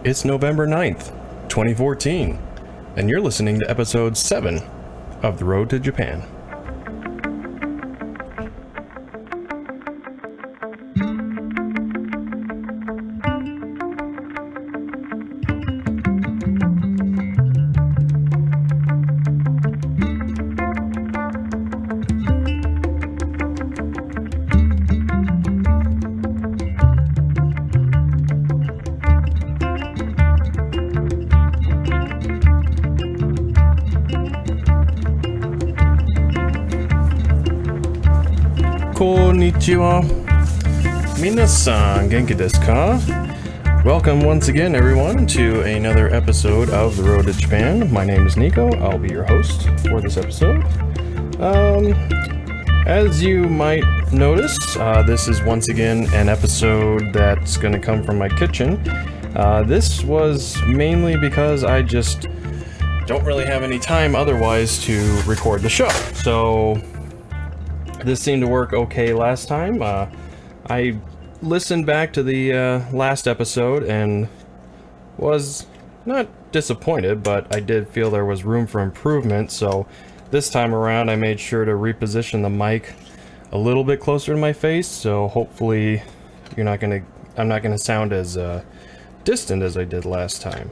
It's November 9th, 2014, and you're listening to episode 7 of The Road to Japan. Konnichiwa. Minasan genki desu ka? Welcome once again, everyone, to another episode of The Road to Japan. My name is Nico. I'll be your host for this episode. As you might notice, this is once again an episode that's going to come from my kitchen. This was mainly because I just don't really have any time otherwise to record the show. So this seemed to work okay last time. I listened back to the last episode and was not disappointed, but I did feel there was room for improvement. So this time around I made sure to reposition the mic a little bit closer to my face, so hopefully I'm not gonna sound as distant as I did last time.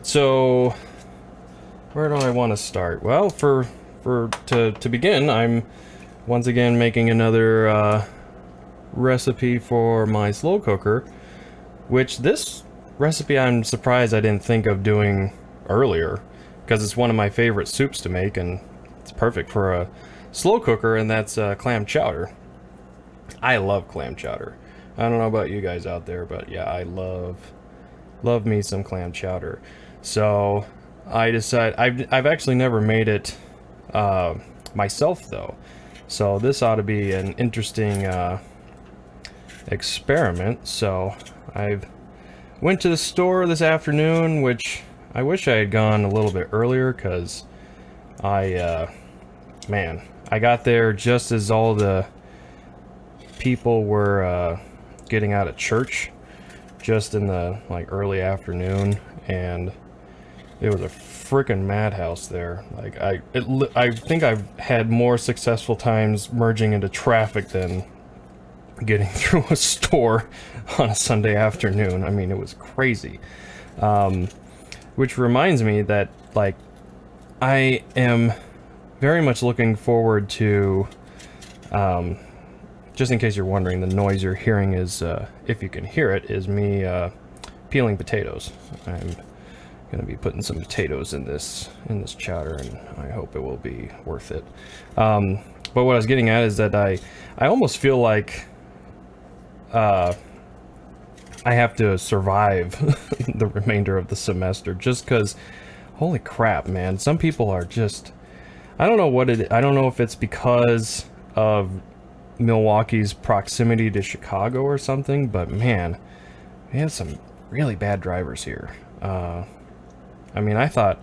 So where do I want to start? Well, to begin, I'm once again making another recipe for my slow cooker, which this recipe I'm surprised I didn't think of doing earlier, because it's one of my favorite soups to make and it's perfect for a slow cooker, and that's clam chowder. I love clam chowder. I don't know about you guys out there, but yeah, I love me some clam chowder. So I decided I've actually never made it myself though, so this ought to be an interesting experiment. So I went to the store this afternoon, which I wish I had gone a little bit earlier, because I got there just as all the people were getting out of church, just in the early afternoon, and it was a freaking madhouse there. Like I think I've had more successful times merging into traffic than getting through a store on a Sunday afternoon. I mean, it was crazy. Which reminds me that I am very much looking forward to, just in case you're wondering, the noise you're hearing is, if you can hear it, is me peeling potatoes. I'm gonna be putting some potatoes in this chowder, and I hope it will be worth it. But what I was getting at is that I almost feel like I have to survive the remainder of the semester, just because, holy crap, man, some people are just, I don't know if it's because of Milwaukee's proximity to Chicago or something, but man, we have some really bad drivers here. I mean, I thought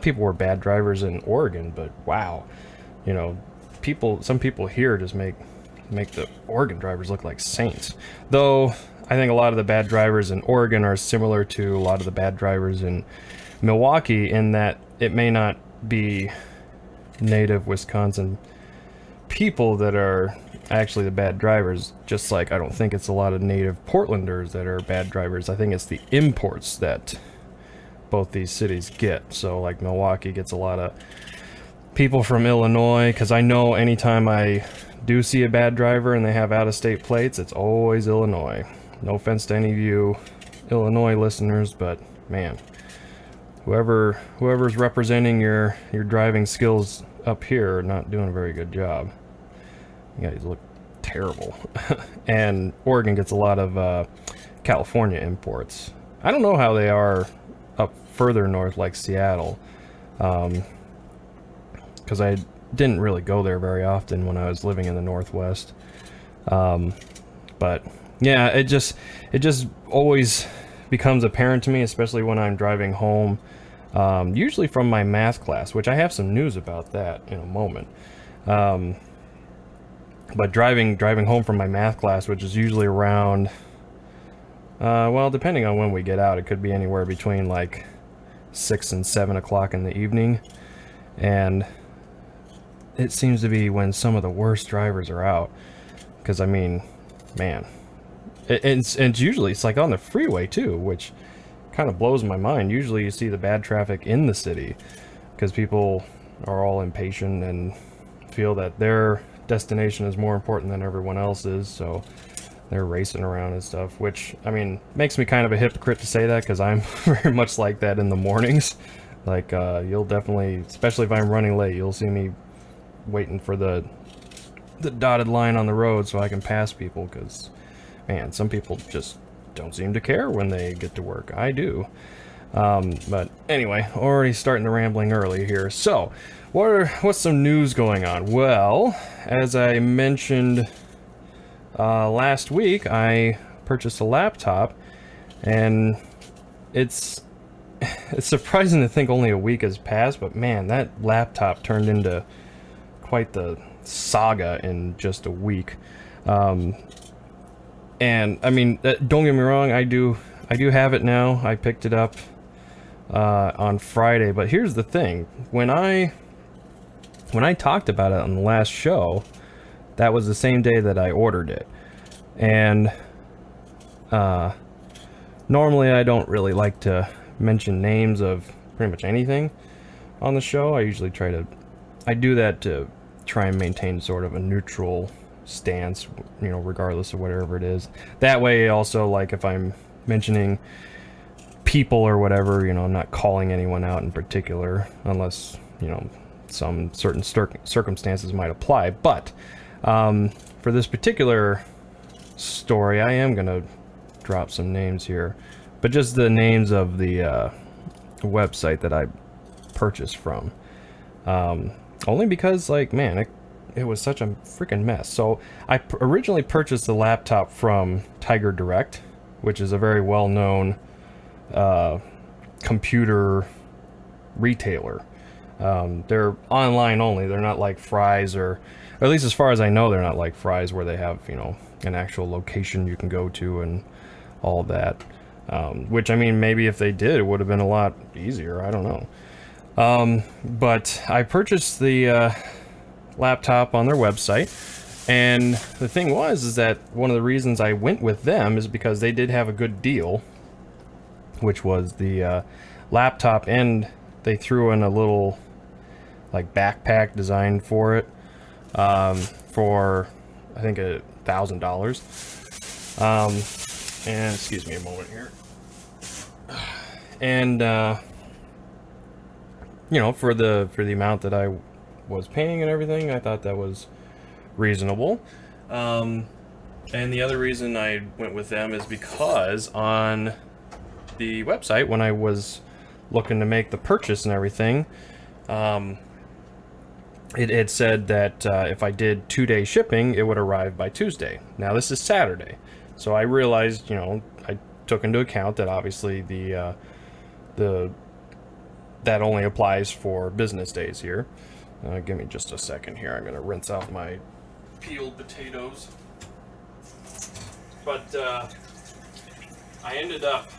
people were bad drivers in Oregon, but wow, you know, some people here just make the Oregon drivers look like saints. Though I think a lot of the bad drivers in Oregon are similar to a lot of the bad drivers in Milwaukee, in that it may not be native Wisconsin people that are actually the bad drivers, just like I don't think it's a lot of native Portlanders that are bad drivers. I think it's the imports that both these cities get. So like Milwaukee gets a lot of people from Illinois, because I know anytime I do see a bad driver and they have out-of-state plates, it's always Illinois. No offense to any of you Illinois listeners, but man, whoever's representing your driving skills up here are not doing a very good job. You guys look terrible. And Oregon gets a lot of California imports. I don't know how they are up further north, like Seattle, because I didn't really go there very often when I was living in the Northwest. But yeah, it just always becomes apparent to me, especially when I'm driving home, usually from my math class, which I have some news about that in a moment. But driving home from my math class, which is usually around Well, depending on when we get out, it could be anywhere between like 6 and 7 o'clock in the evening. And it seems to be when some of the worst drivers are out. Because, I mean, man. It's usually, it's like on the freeway too, which kind of blows my mind. Usually you see the bad traffic in the city because people are all impatient and feel that their destination is more important than everyone else's, so they're racing around and stuff, which, I mean, makes me kind of a hypocrite to say that because I'm very much like that in the mornings. Like, you'll definitely, especially if I'm running late, you'll see me waiting for the dotted line on the road so I can pass people, because, man, some people just don't seem to care when they get to work. I do. But anyway, already starting the rambling early here. So, what's some news going on? Well, as I mentioned last week, I purchased a laptop, and it's surprising to think only a week has passed, but man, that laptop turned into quite the saga in just a week. And I mean, don't get me wrong, I do have it now. I picked it up on Friday, but here's the thing: when I talked about it on the last show, that was the same day that I ordered it. And normally I don't really like to mention names of pretty much anything on the show. I usually I do that to try and maintain sort of a neutral stance, you know, regardless of whatever it is. That way, also, like, if I'm mentioning people or whatever, you know, I'm not calling anyone out in particular, unless, you know, some certain circumstances might apply. But for this particular story, I am gonna drop some names here, but just the names of the website that I purchased from, only because, like, man, it was such a freaking mess. So I originally purchased the laptop from Tiger Direct, which is a very well-known computer retailer. They're online only. They're not like Fry's, or at least as far as I know, they're not like Fry's where they have, you know, an actual location you can go to and all that. Which, I mean, maybe if they did, it would have been a lot easier. I don't know. But I purchased the laptop on their website, and the thing is that one of the reasons I went with them is because they did have a good deal, which was the laptop, and they threw in a little like backpack design for it for I think $1,000. And excuse me a moment here. And you know, for the amount that I was paying and everything, I thought that was reasonable. And the other reason I went with them is because on the website, when I was looking to make the purchase and everything, it said that if I did 2-day shipping, it would arrive by Tuesday. Now this is Saturday, so I realized, you know, I took into account that obviously that only applies for business days here. Give me just a second here. I'm gonna rinse out my peeled potatoes. But I ended up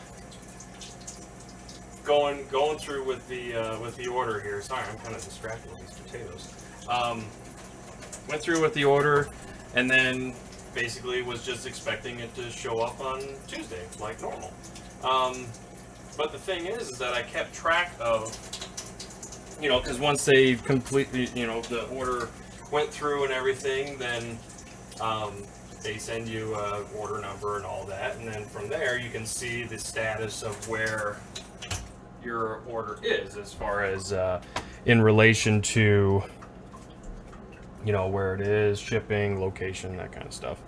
going through with the order here. Sorry, I'm kind of distracted with these potatoes. Went through with the order, and then basically was just expecting it to show up on Tuesday like normal. But the thing is that I kept track of, you know, because once they completely, you know, the order went through and everything, then they send you a order number and all that, and then from there you can see the status of where your order is, as far as in relation to, you know, where it is, shipping, location, that kind of stuff.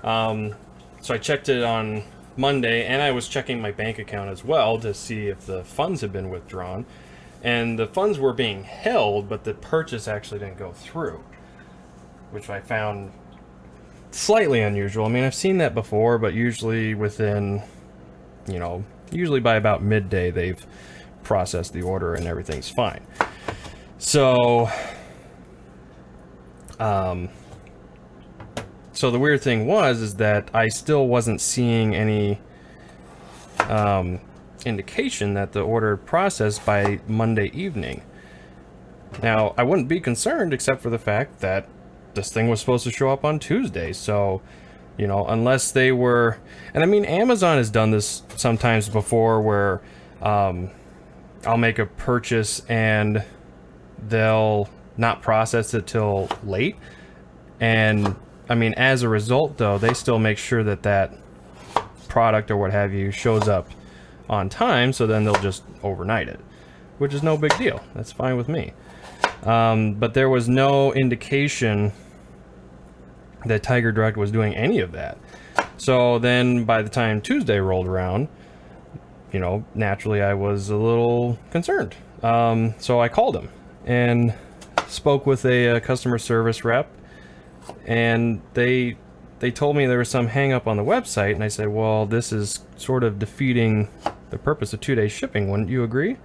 So I checked it on Monday, and I was checking my bank account as well to see if the funds had been withdrawn, and the funds were being held, but the purchase actually didn't go through, which I found slightly unusual. I mean, I've seen that before, but usually within, you know, usually by about midday they've processed the order and everything's fine. So so the weird thing is that I still wasn't seeing any indication that the order processed by Monday evening. Now, I wouldn't be concerned except for the fact that this thing was supposed to show up on Tuesday. So, you know, unless they were... And I mean, Amazon has done this sometimes before where I'll make a purchase and they'll not process it till late. And, I mean, as a result, though, they still make sure that that product or what have you shows up on time, so then they'll just overnight it, which is no big deal. That's fine with me. But there was no indication that Tiger Direct was doing any of that. So then by the time Tuesday rolled around, you know, naturally I was a little concerned. So I called him and spoke with a customer service rep, and they told me there was some hang up on the website, and I said, well, this is sort of defeating the purpose of 2-day shipping, wouldn't you agree?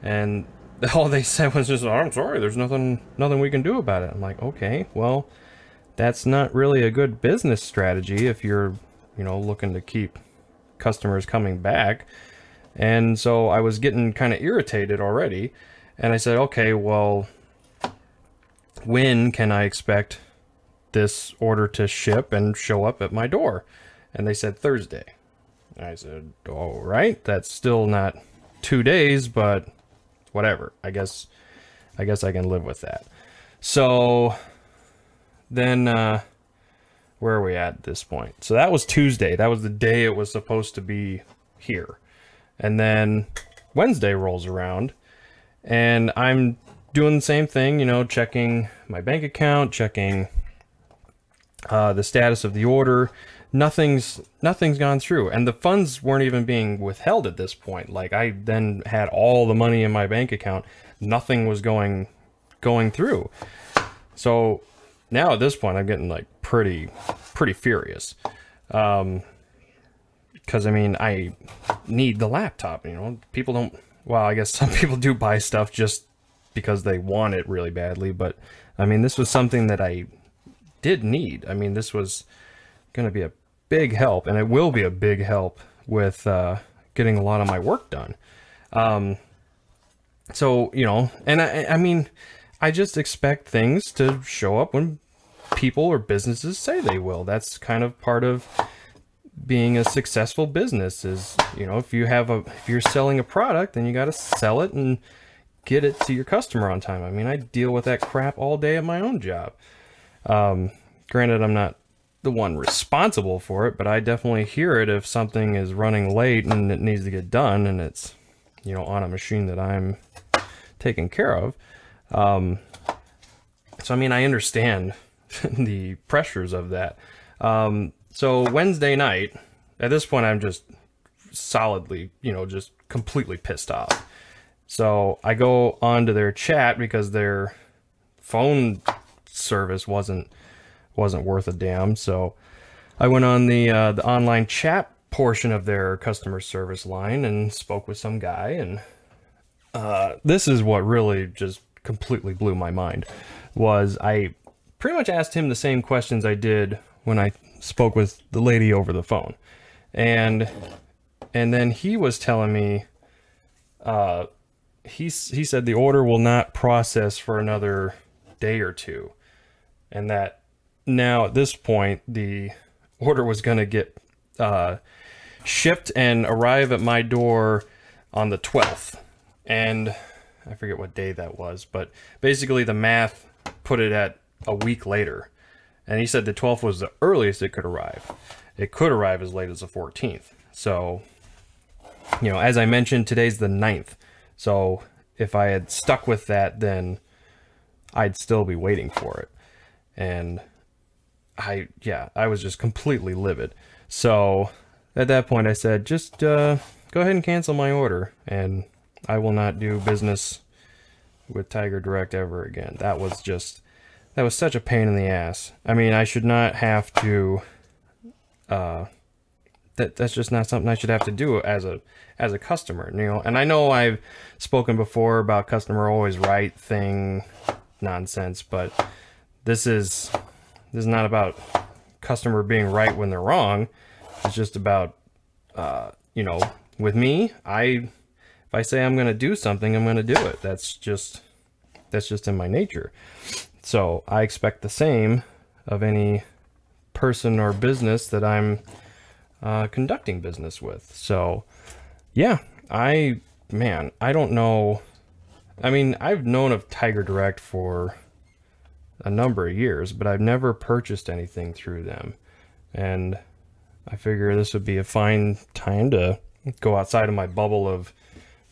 And all they said was just, oh, I'm sorry, there's nothing we can do about it. I'm like, okay, well, that's not really a good business strategy if you're, you know, looking to keep customers coming back. And so I was getting kind of irritated already, and I said, okay, well, when can I expect this order to ship and show up at my door? And they said Thursday. I said, all right, that's still not 2 days, but whatever. I guess I can live with that. So then where are we at this point? So that was Tuesday. That was the day it was supposed to be here. And then Wednesday rolls around, and I'm doing the same thing, you know, checking my bank account, checking the status of the order. Nothing's gone through, and the funds weren't even being withheld at this point. Like, I then had all the money in my bank account. Nothing was going through. So now at this point, I'm getting like pretty furious. Because I mean, I need the laptop. You know, people don't. Well, I guess some people do buy stuff just because they want it really badly. But I mean, this was something that I did need. I mean, this was going to be a big help, and it will be a big help with getting a lot of my work done. So, you know, and I mean, I just expect things to show up when people or businesses say they will. That's kind of part of being a successful business is, you know, if you're selling a product, then you got to sell it and get it to your customer on time. I mean, I deal with that crap all day at my own job. Granted, I'm not the one responsible for it, but I definitely hear it if something is running late and it needs to get done, and it's, you know, on a machine that I'm taking care of. So, I mean, I understand the pressures of that. So Wednesday night, at this point, I'm just solidly, you know, just completely pissed off. So I go onto their chat because their phone service wasn't worth a damn. So I went on the online chat portion of their customer service line and spoke with some guy, and this is what really just completely blew my mind. Was I pretty much asked him the same questions I did when I spoke with the lady over the phone, and then he was telling me he said the order will not process for another day or two, and that now at this point the order was going to get shipped and arrive at my door on the 12th, and I forget what day that was, but basically the math put it at a week later. And he said the 12th was the earliest it could arrive. It could arrive as late as the 14th. So, you know, as I mentioned, today's the 9th. So if I had stuck with that, then I'd still be waiting for it. And I was just completely livid. So at that point I said, just go ahead and cancel my order, and I will not do business with Tiger Direct ever again. That was such a pain in the ass. I mean, I should not have to, that's just not something I should have to do as a customer, you know. And I know I've spoken before about customer always right thing nonsense, but this is not about customer being right when they're wrong. It's just about you know, with me, if I say I'm going to do something, I'm going to do it. That's just in my nature. So I expect the same of any person or business that I'm conducting business with. So yeah, man, I don't know. I mean, I've known of Tiger Direct for a number of years, but I've never purchased anything through them. And I figure this would be a fine time to go outside of my bubble of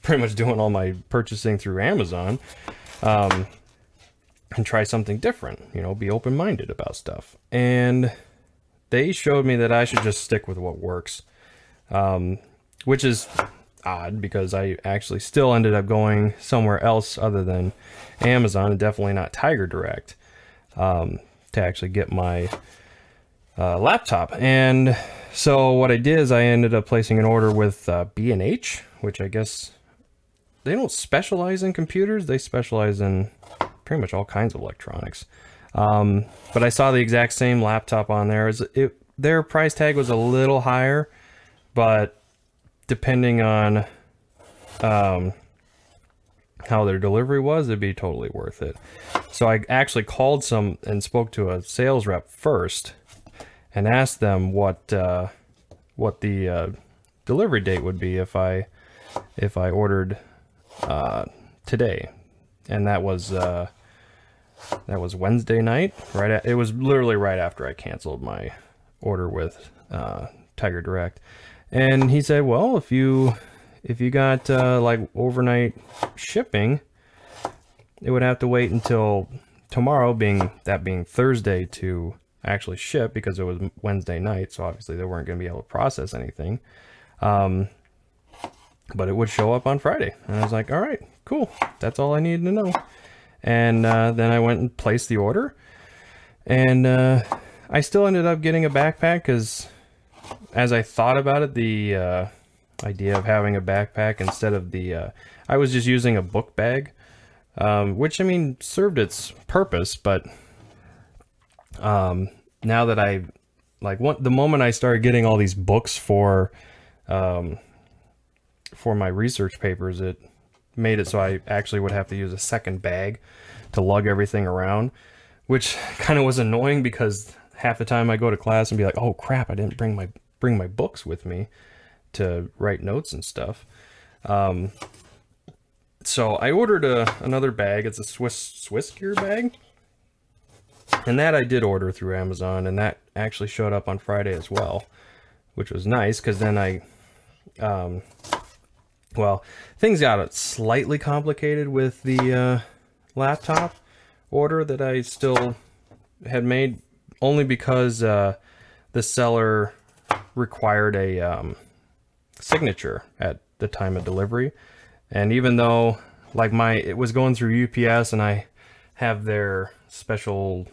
pretty much doing all my purchasing through Amazon, and try something different, you know, be open-minded about stuff. And they showed me that I should just stick with what works, which is odd because I actually still ended up going somewhere else other than Amazon, and definitely not Tiger Direct, to actually get my laptop. And so what I did is I ended up placing an order with B&H, which I guess they don't specialize in computers. They specialize in pretty much all kinds of electronics. But I saw the exact same laptop on there. Their price tag was a little higher, but depending on how their delivery was, it'd be totally worth it. So I actually called and spoke to a sales rep first and asked them what the delivery date would be if I ordered today. And that was Wednesday night. It was literally right after I canceled my order with Tiger Direct. And he said, well, if you got like overnight shipping, it would have to wait until tomorrow, being Thursday, to actually ship, because it was Wednesday night, so obviously they weren't going to be able to process anything. But it would show up on Friday. And I was like, all right, cool. That's all I needed to know. And then I went and placed the order. And I still ended up getting a backpack because, as I thought about it, the idea of having a backpack instead of I was just using a book bag, which, I mean, served its purpose, but now that the moment I started getting all these books for my research papers, it made it so I actually would have to use a second bag to lug everything around, which kind of was annoying because half the time I go to class and be like, oh crap, I didn't bring my books with me to write notes and stuff. So I ordered another bag. It's a Swiss gear bag. And that I did order through Amazon, and that actually showed up on Friday as well, which was nice, because then well, things got slightly complicated with the laptop order that I still had made, only because the seller required a signature at the time of delivery. And even though, like, it was going through UPS, and I have their special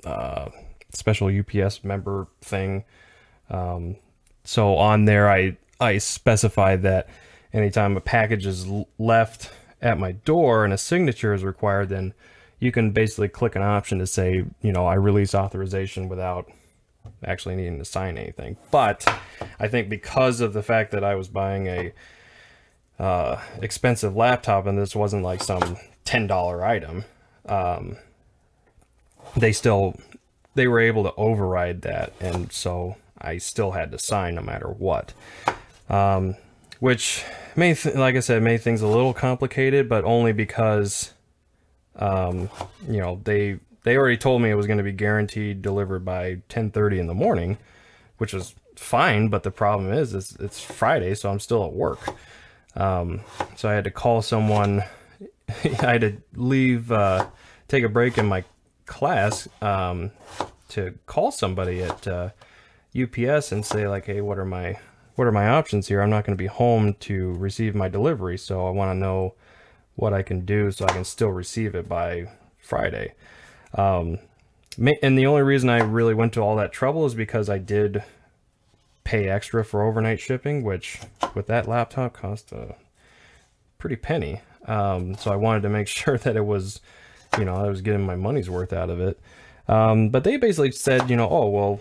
UPS member thing, so on there I specified that anytime a package is left at my door and a signature is required, then you can basically click an option to say, you know, I release authorization without actually needing to sign anything. But I think because of the fact that I was buying a expensive laptop, and this wasn't like some $10 item, they were able to override that, and so I still had to sign no matter what. Which like I said, made things a little complicated, but only because you know, they already told me it was going to be guaranteed delivered by 10:30 in the morning, which was fine, but the problem is it's Friday, so I'm still at work. So I had to call someone. I had to leave, take a break in my class, to call somebody at UPS and say, like, hey, what are my options here? I'm not going to be home to receive my delivery, so I want to know what I can do so I can still receive it by Friday. And the only reason I really went to all that trouble is because I did pay extra for overnight shipping, which with that laptop cost a pretty penny. So I wanted to make sure that it was, you know, I was getting my money's worth out of it. But they basically said, you know, oh, well,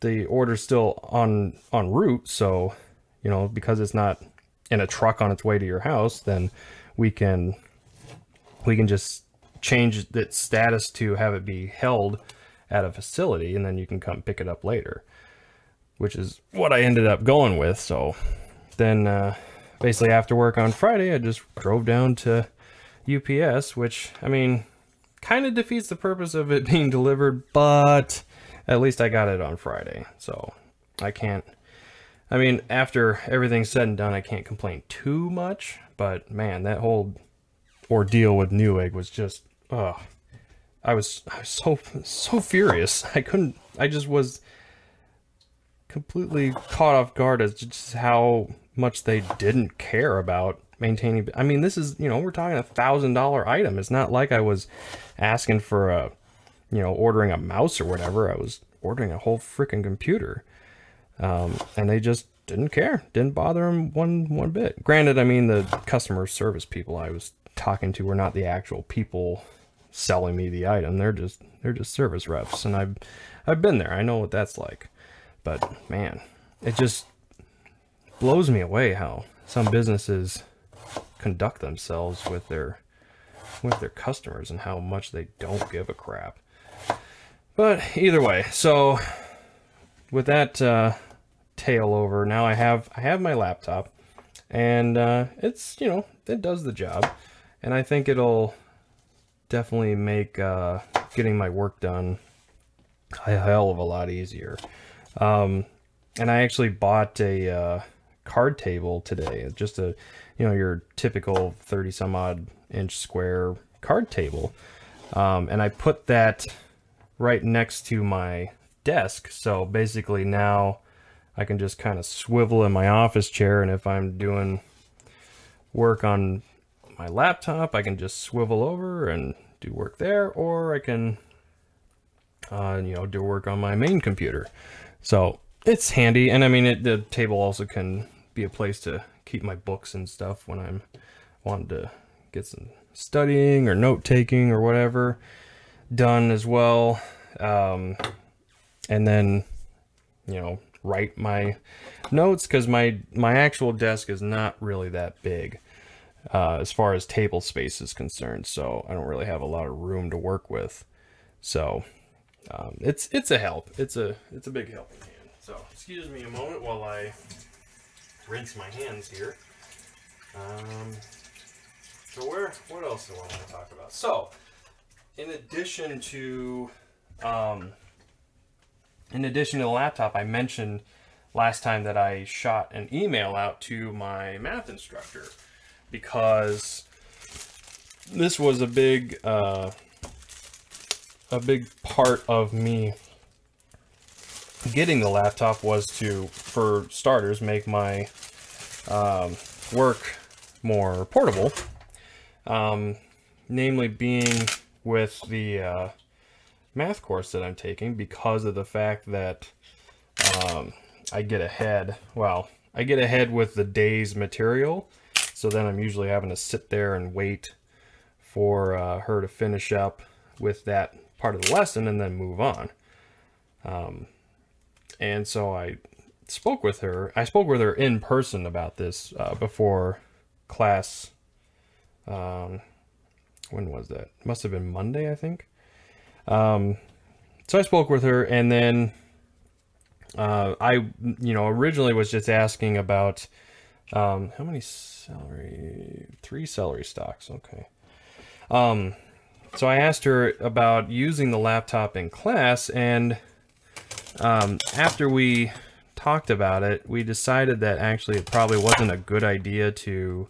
the order's still en route, so you know, because it's not in a truck on its way to your house, then we can just change its status to have it be held at a facility, and then you can come pick it up later, which is what I ended up going with. So then basically after work on Friday, I just drove down to UPS, which, I mean, kind of defeats the purpose of it being delivered, but at least I got it on Friday. So I can't, I mean, after everything's said and done, I can't complain too much, but man, that whole ordeal with Newegg was just, I was so furious. I just was completely caught off guard as just how much they didn't care about maintaining. I mean, this is, you know, we're talking $1,000 item. It's not like I was asking for a, you know, ordering a mouse or whatever. I was ordering a whole freaking computer. And they just didn't care. Didn't bother them one bit. Granted, I mean, the customer service people I was talking to were not the actual people selling me the item. They're just service reps, and I've been there. I know what that's like. But man, it just blows me away how some businesses conduct themselves with their customers and how much they don't give a crap. But either way, so with that tale over, now I have my laptop, and it's, you know, it does the job, and I think it'll definitely make getting my work done a hell of a lot easier. And I actually bought a card table today, just a, you know, your typical 30 some odd inch square card table, and I put that right next to my desk. So basically now I can just kind of swivel in my office chair, and if I'm doing work on my laptop, I can just swivel over and do work there, or I can you know, do work on my main computer. So it's handy, and I mean, the table also can be a place to keep my books and stuff when I'm wanting to get some studying or note taking or whatever done as well. And then, you know, write my notes, because my actual desk is not really that big as far as table space is concerned, so I don't really have a lot of room to work with. So it's a help. It's a big helping hand. So excuse me a moment while I rinse my hands here. So what else do I want to talk about? So in addition to the laptop, I mentioned last time that I shot an email out to my math instructor, because this was a big part of me getting the laptop, was to, for starters, make my work more portable, namely being with the math course that I'm taking, because of the fact that I get ahead. Well, I get ahead with the day's material, so then I'm usually having to sit there and wait for her to finish up with that part of the lesson and then move on. And so I spoke with her. I spoke with her in person about this before class. When was that? Must have been Monday, I think. So I spoke with her, and then I, you know, originally was just asking about how many celery, 3 celery stalks. Okay. So I asked her about using the laptop in class, and after we talked about it, we decided that actually it probably wasn't a good idea to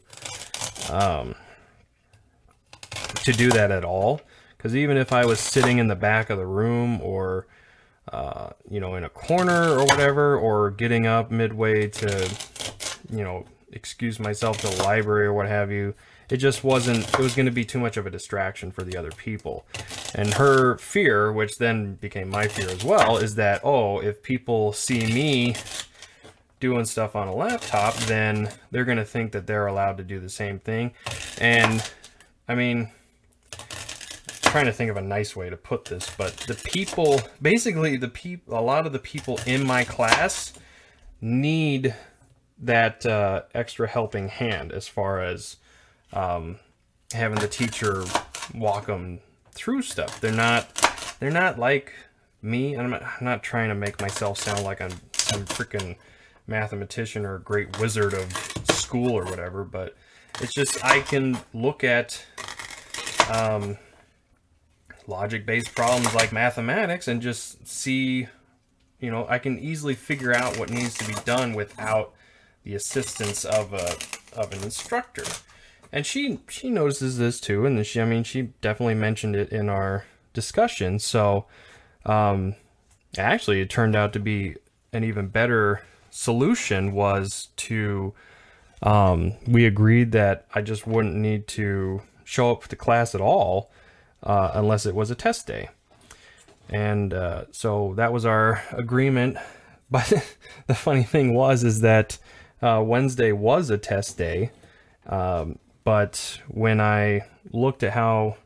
do that at all. Because even if I was sitting in the back of the room, or you know, in a corner or whatever, or getting up midway to, you know, excuse myself to the library or what have you, it just wasn't, it was going to be too much of a distraction for the other people. And her fear, which then became my fear as well, is that, oh, if people see me doing stuff on a laptop, then they're going to think that they're allowed to do the same thing. And I mean, I'm trying to think of a nice way to put this, but the people, basically a lot of the people in my class need that extra helping hand as far as having the teacher walk them through stuff. They're not like me, and I'm not trying to make myself sound like I'm some freaking mathematician or great wizard of school or whatever, but it's just I can look at logic-based problems like mathematics and just see, you know, I can easily figure out what needs to be done without the assistance of an instructor. And she notices this too, and she definitely mentioned it in our discussion. So actually it turned out to be an even better solution was to we agreed that I just wouldn't need to show up to class at all unless it was a test day. And so that was our agreement. But the funny thing is that Wednesday was a test day. But when I looked at how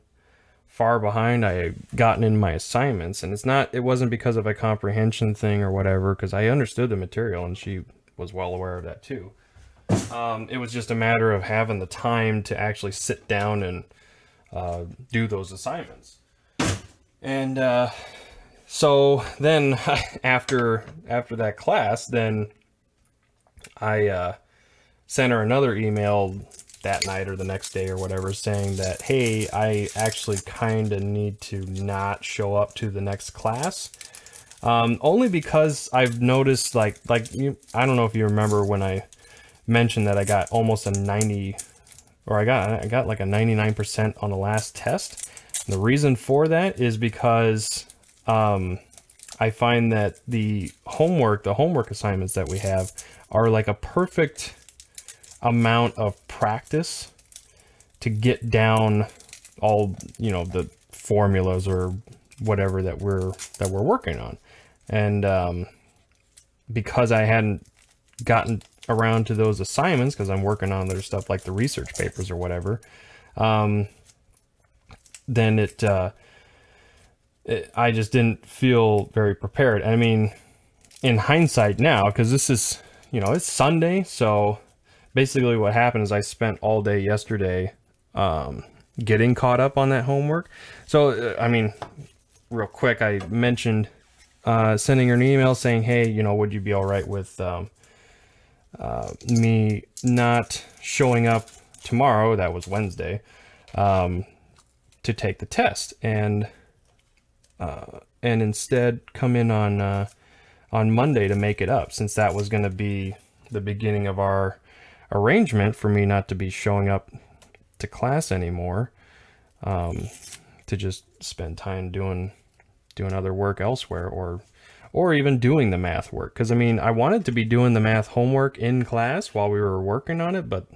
far behind I had gotten in my assignments, and it wasn't because of a comprehension thing or whatever, because I understood the material and she was well aware of that too. It was just a matter of having the time to actually sit down and do those assignments. And so then after that class, then I sent her another email that night or the next day or whatever, saying that, hey, I actually kind of need to not show up to the next class. Only because I've noticed, like you, I don't know if you remember when I mentioned that I got almost a 90, or I got like a 99% on the last test. And the reason for that is because I find that the homework assignments that we have are like a perfect amount of practice to get down all, you know, the formulas or whatever that we're working on. And because I hadn't gotten around to those assignments, because I'm working on other stuff like the research papers or whatever, then I just didn't feel very prepared. I mean, in hindsight now, because this is, you know, it's Sunday, so basically what happened is I spent all day yesterday getting caught up on that homework. So, I mean, real quick, I mentioned sending her an email saying, hey, you know, would you be all right with me not showing up tomorrow, that was Wednesday, to take the test, and instead come in on Monday to make it up, since that was going to be the beginning of our arrangement for me not to be showing up to class anymore, to just spend time doing other work elsewhere, or even doing the math work. Because I mean, I wanted to be doing the math homework in class while we were working on it, but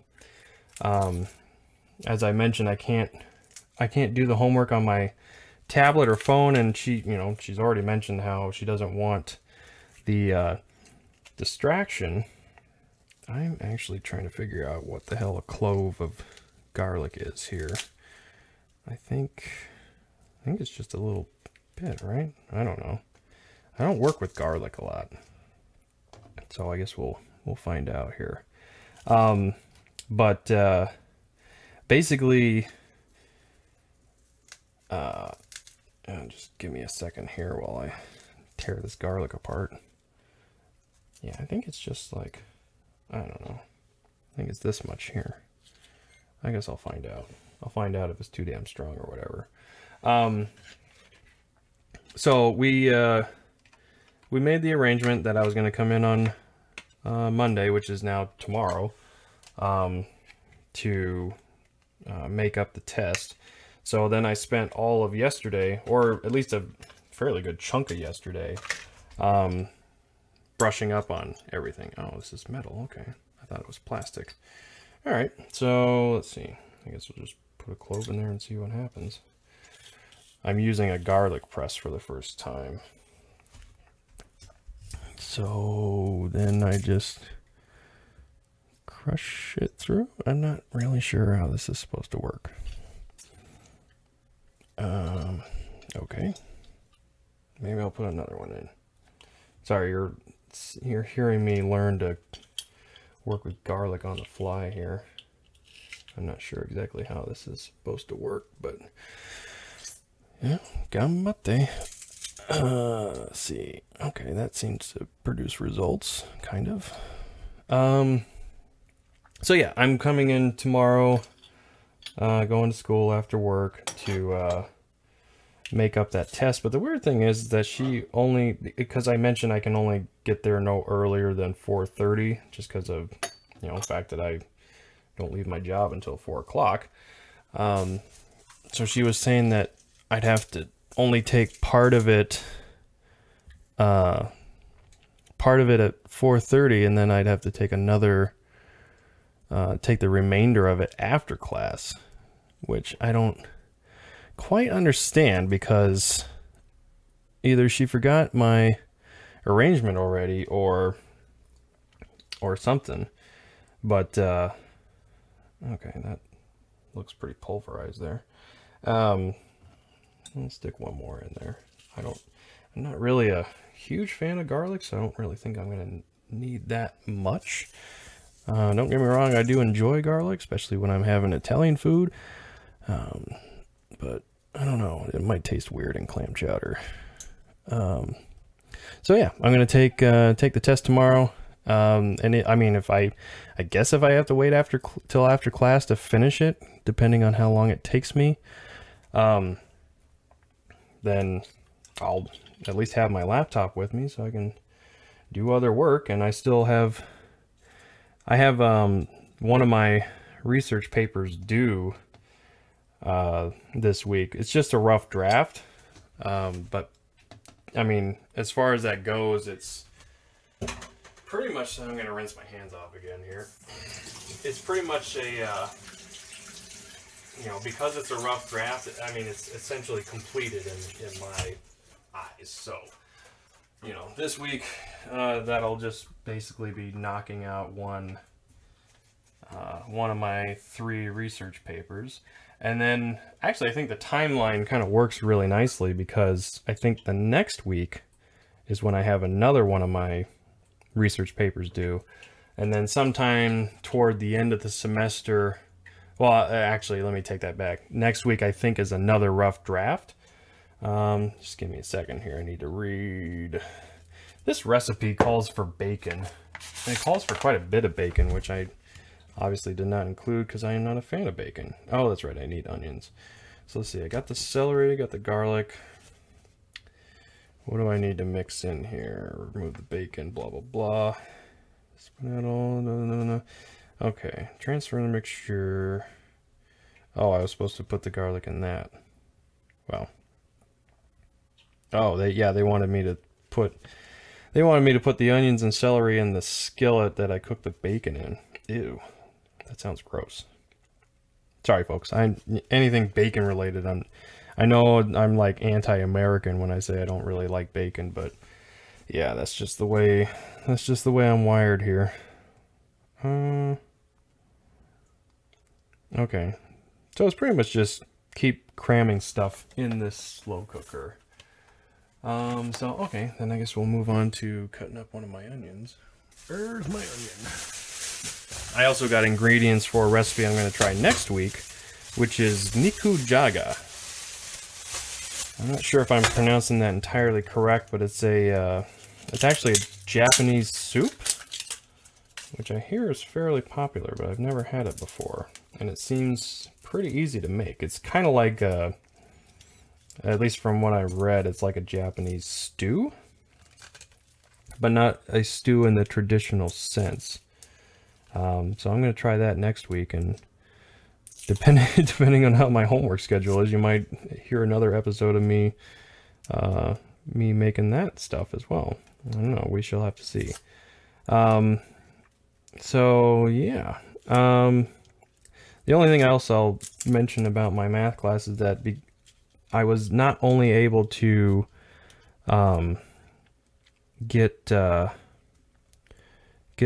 as I mentioned, I can't do the homework on my tablet or phone, and she's already mentioned how she doesn't want the distraction. I'm actually trying to figure out what the hell a clove of garlic is here. I think it's just a little bit, right? I don't know. I don't work with garlic a lot, so I guess we'll find out here. But basically, just give me a second here while I tear this garlic apart. Yeah, I think it's just like, I don't know. I think it's this much here. I guess I'll find out. I'll find out if it's too damn strong or whatever. So we made the arrangement that I was going to come in on Monday, which is now tomorrow, to make up the test. So then I spent all of yesterday, or at least a fairly good chunk of yesterday, brushing up on everything. Oh, this is metal. Okay. I thought it was plastic. All right. So let's see. I guess we'll just put a clove in there and see what happens. I'm using a garlic press for the first time. So then I just crush it through. I'm not really sure how this is supposed to work. Okay. Maybe I'll put another one in. Sorry, you're hearing me learn to work with garlic on the fly here. I'm not sure exactly how this is supposed to work, but yeah, gamate. Let's see. Okay, that seems to produce results, kind of. So yeah, I'm coming in tomorrow, going to school after work to make up that test. But the weird thing is that she only, because I mentioned I can only get there no earlier than 4:30, just because of, you know, the fact that I don't leave my job until 4 o'clock. So she was saying that I'd have to only take part of it at 4:30, and then I'd have to take take the remainder of it after class, which I don't quite understand, because either she forgot my arrangement already or something. But okay, that looks pretty pulverized there. Let's stick one more in there. I'm not really a huge fan of garlic, so I don't really think I'm gonna need that much. Don't get me wrong, I do enjoy garlic, especially when I'm having Italian food. But I don't know, it might taste weird in clam chowder. So yeah, I'm gonna take the test tomorrow. I mean, if I guess if I have to wait till after class to finish it, depending on how long it takes me, then I'll at least have my laptop with me so I can do other work. And I have one of my research papers due this week. It's just a rough draft, but I mean, as far as that goes, it's pretty much, I'm going to rinse my hands off again here. It's pretty much a, you know, because it's a rough draft, I mean, it's essentially completed in my eyes. So, you know, this week, that'll just basically be knocking out one of my 3 research papers. And then, actually, I think the timeline kind of works really nicely, because I think the next week is when I have another one of my research papers due. And then sometime toward the end of the semester, well, actually, let me take that back. Next week, I think, is another rough draft. Just give me a second here. I need to read. This recipe calls for bacon. And it calls for quite a bit of bacon, which I obviously did not include because I am not a fan of bacon. Oh, that's right, I need onions. So let's see, I got the celery, I got the garlic. What do I need to mix in here? Remove the bacon, blah, blah, blah. Spin that all, no. Okay, transfer the mixture. Oh, I was supposed to put the garlic in that. Well. Oh, they wanted me to put the onions and celery in the skillet that I cooked the bacon in. Ew. That sounds gross. Sorry, folks. Anything bacon related. I know I'm like anti-American when I say I don't really like bacon, but yeah, that's just the way I'm wired here. Okay. So it's pretty much just keep cramming stuff in this slow cooker. So okay, then I guess we'll move on to cutting up one of my onions. Where's my onion? I also got ingredients for a recipe I'm going to try next week, which is nikujaga. I'm not sure if I'm pronouncing that entirely correct, but it's actually a Japanese soup, which I hear is fairly popular, but I've never had it before, and it seems pretty easy to make. It's kind of like at least from what I read, it's like a Japanese stew, but not a stew in the traditional sense. So I'm going to try that next week, and depending on how my homework schedule is, you might hear another episode of me making that stuff as well. I don't know. We shall have to see. So yeah. The only thing else I'll mention about my math class is that I was not only able to get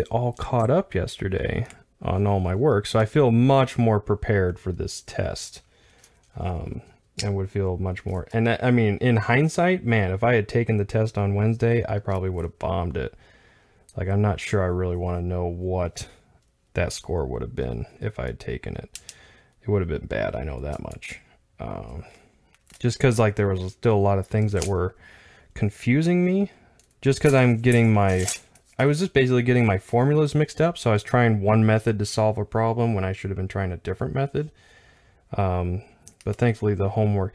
all caught up yesterday on all my work, so I feel much more prepared for this test, and would feel much more. And I mean, in hindsight, man, if I had taken the test on Wednesday, I probably would have bombed it. Like, I'm not sure I really want to know what that score would have been if I had taken it. It would have been bad, I know that much. Just because like there was still a lot of things that were confusing me. Just because I was just basically getting my formulas mixed up, so I was trying one method to solve a problem when I should have been trying a different method. But thankfully the homework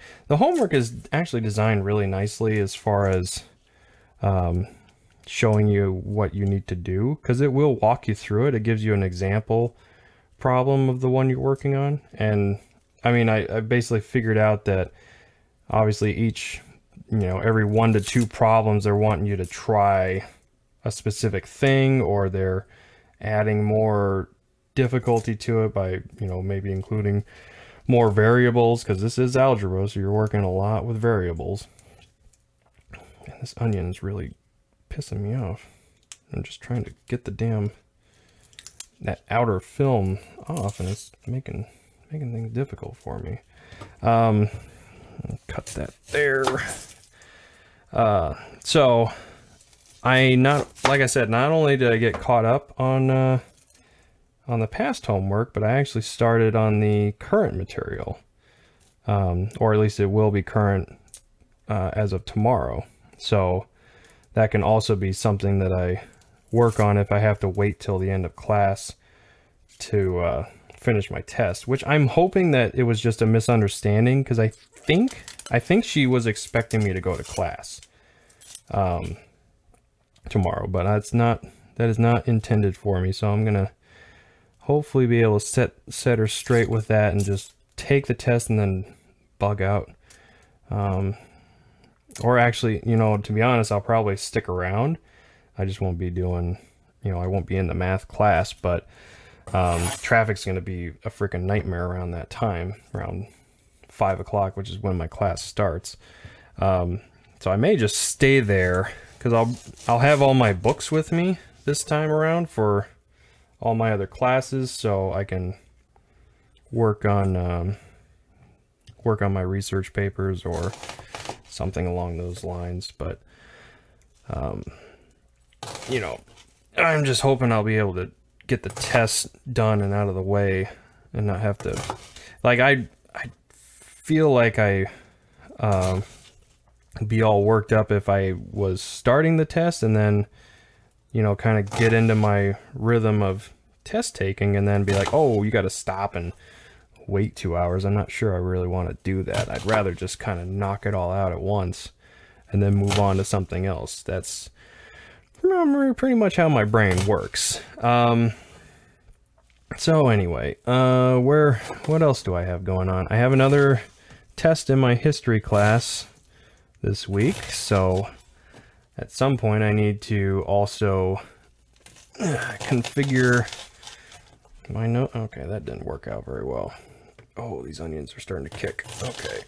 is actually designed really nicely as far as showing you what you need to do, because it will walk you through it. It gives you an example problem of the one you're working on. And I mean, I basically figured out that obviously each, every 1 to 2 problems they're wanting you to try a specific thing, or they're adding more difficulty to it by, maybe including more variables, because this is algebra, so you're working a lot with variables. And this onion is really pissing me off. I'm just trying to get that outer film off, and it's making things difficult for me. I'll cut that there. So like I said, not only did I get caught up on the past homework, but I actually started on the current material, or at least it will be current as of tomorrow. So that can also be something that I work on if I have to wait till the end of class to finish my test, which I'm hoping that it was just a misunderstanding, because I think she was expecting me to go to class tomorrow, but that is not intended for me. So I'm gonna hopefully be able to set her straight with that and just take the test and then bug out. Or actually, to be honest, I'll probably stick around. I just won't be doing, I won't be in the math class, but traffic's going to be a freaking nightmare around that time, around 5 o'clock, which is when my class starts. So I may just stay there, because I'll have all my books with me this time around for all my other classes, so I can work on my research papers or something along those lines. But I'm just hoping I'll be able to get the test done and out of the way and not have to, like, I feel like I be all worked up if I was starting the test and then kind of get into my rhythm of test taking and then be like, oh, you got to stop and wait 2 hours. I'm not sure I really want to do that. I'd rather just kind of knock it all out at once and then move on to something else. That's pretty much how my brain works. So anyway, what else do I have going on? I have another test in my history class this week, so at some point I need to also configure my note. Okay, that didn't work out very well. Oh, these onions are starting to kick. Okay.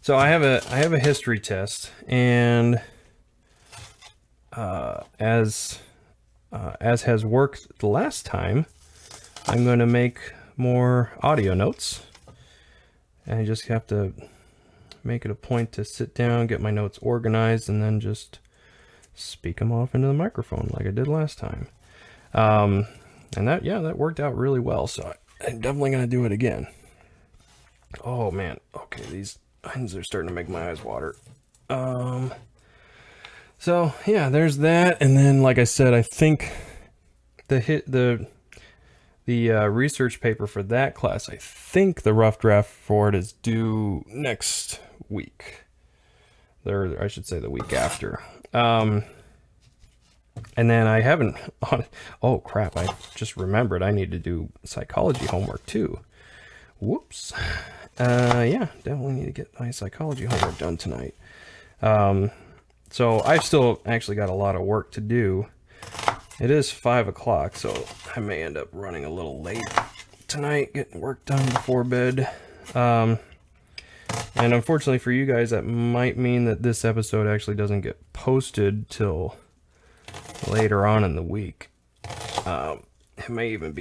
So I have a history test, and as has worked the last time, I'm going to make more audio notes. And I just have to make it a point to sit down, get my notes organized, and then just speak them off into the microphone like I did last time. And that worked out really well, so I'm definitely going to do it again. Oh man, okay, these onions are starting to make my eyes water. So yeah, there's that, and then like I said, I think the research paper for that class, I think the rough draft for it is due next week. I should say the week after. And then I haven't, oh crap, I just remembered I need to do psychology homework too. Whoops. Yeah, definitely need to get my psychology homework done tonight. So I've still actually got a lot of work to do. It is 5 o'clock, so I may end up running a little late tonight, getting work done before bed. And unfortunately for you guys, that might mean that this episode actually doesn't get posted till later on in the week. It may even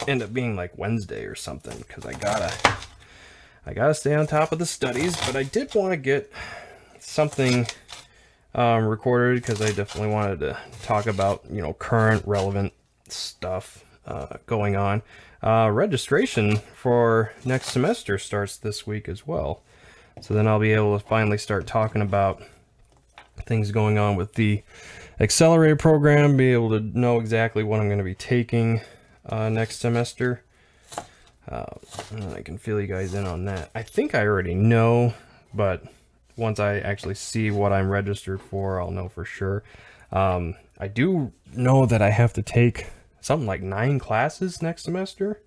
end up being like Wednesday or something, because I gotta stay on top of the studies. But I did want to get something recorded because I definitely wanted to talk about, you know, current relevant stuff going on. Registration for next semester starts this week as well. So then I'll be able to finally start talking about things going on with the accelerated program, be able to know exactly what I'm going to be taking next semester. I can fill you guys in on that. I think I already know, but once I actually see what I'm registered for, I'll know for sure. I do know that I have to take something like 9 classes next semester.